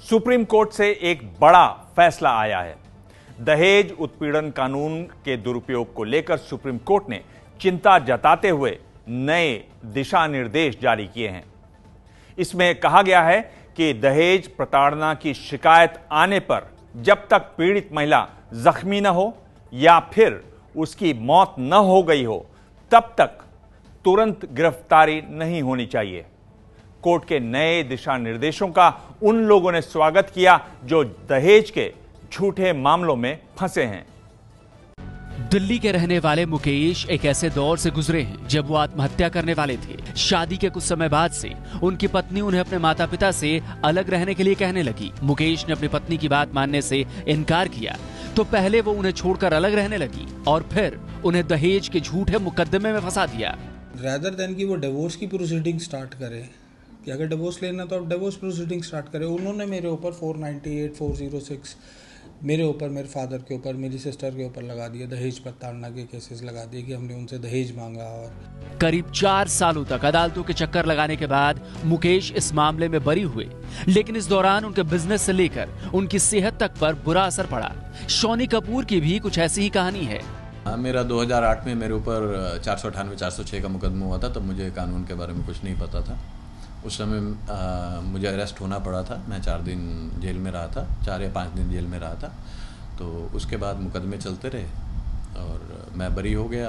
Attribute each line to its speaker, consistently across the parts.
Speaker 1: Supreme court से एक बड़ा फैसला आया है। दहेज उत्पीड़न कानून के दुरुपयोग को लेकर सुप्रीम कोर्ट ने चिंता जताते हुए नए दिशा निर्देश जारी किए हैं। इसमें कहा गया है कि दहेज प्रताड़ना की शिकायत आने पर जब तक पीड़ित महिला जख्मी न हो या फिर उसकी मौत न हो गई हो, तब तक तुरंत गिरफ्तारी नहीं होनी चाहिए। कोर्ट के नए दिशा निर्देशों का उन लोगों ने स्वागत किया जो दहेज के झूठे मामलों में फंसे हैं।
Speaker 2: दिल्ली के रहने वाले मुकेश एक ऐसे दौर से गुजरे हैं जब वो आत्महत्या करने वाले थे। शादी के कुछ समय बाद से उनकी पत्नी उन्हें अपने माता पिता से अलग रहने के लिए कहने लगी। मुकेश ने अपनी पत्नी की बात मानने से इनकार किया तो पहले वो उन्हें छोड़कर अलग रहने लगी और फिर उन्हें दहेज के झूठे मुकदमे में फंसा दिया।
Speaker 3: रेदर देन कि वो डिवोर्स की प्रोसीडिंग स्टार्ट करे कि अगर डिवोर्स लेना तो अब डिवोर्स प्रोसीडिंग स्टार्ट करे। उन्होंने मेरे ऊपर 498, 406 मेरे ऊपर, मेरे फादर के ऊपर, मेरी सिस्टर के ऊपर लगा दिए। दहेज प्रताड़ना के केसेस लगा दिए कि हमने उनसे दहेज मांगा। और
Speaker 2: करीब 4 सालों तक अदालतों के चक्कर लगाने के बाद मुकेश इस मामले में बरी हुए, लेकिन इस दौरान उनके बिजनेस से लेकर उनकी सेहत तक पर बुरा असर पड़ा। शोनी कपूर की भी कुछ ऐसी ही कहानी है।
Speaker 4: मेरा 2008 में मेरे ऊपर 498, 406 का मुकदमा हुआ था। तब मुझे कानून के बारे में कुछ नहीं पता था। उस समय मुझे अरेस्ट होना पड़ा था। मैं 4 दिन जेल में रहा था, 4 या 5 दिन जेल में रहा था। तो उसके बाद मुकदमे चलते रहे और मैं बरी हो गया।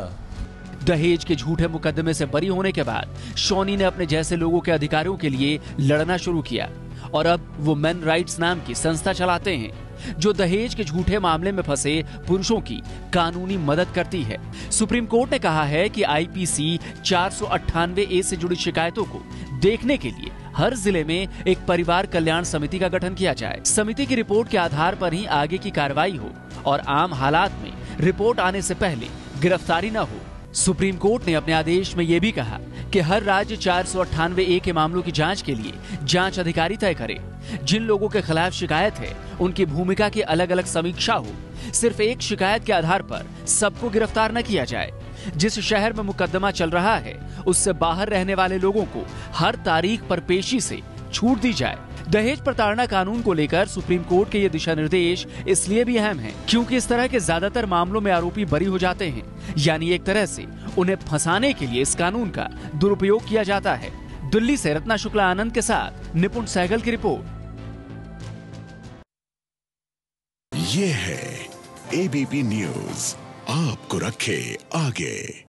Speaker 2: दहेज के झूठे मुकदमे से बरी होने के बाद शोनी ने अपने जैसे लोगों के अधिकारों के लिए लड़ना शुरू किया और अब वो मेन राइट्स नाम की संस्था चलाते हैं जो दहेज के झूठे मामले में फंसे पुरुषों की कानूनी मदद करती है। सुप्रीम कोर्ट ने कहा है कि आईपीसी 498A से जुड़ी शिकायतों को देखने के लिए हर जिले में एक परिवार कल्याण समिति का गठन किया जाए। समिति की रिपोर्ट के आधार पर ही आगे की कार्रवाई हो और आम हालात में रिपोर्ट आने से पहले गिरफ्तारी न हो। सुप्रीम कोर्ट ने अपने आदेश में यह भी कहा कि हर राज्य 498A के मामलों की जांच के लिए जांच अधिकारी तय करे। जिन लोगों के खिलाफ शिकायत है उनकी भूमिका की अलग अलग समीक्षा हो। सिर्फ एक शिकायत के आधार पर सबको गिरफ्तार न किया जाए। जिस शहर में मुकदमा चल रहा है उससे बाहर रहने वाले लोगों को हर तारीख पर पेशी से छूट दी जाए। दहेज प्रताड़ना कानून को लेकर सुप्रीम कोर्ट के ये दिशा निर्देश इसलिए भी अहम हैं क्योंकि इस तरह के ज्यादातर मामलों में आरोपी बरी हो जाते हैं, यानी एक तरह से उन्हें फंसाने के लिए इस कानून का दुरुपयोग किया जाता है। दिल्ली से रत्ना शुक्ला आनंद के साथ निपुण सहगल की रिपोर्ट।
Speaker 5: ये है एबीपी न्यूज, आपको रखे आगे।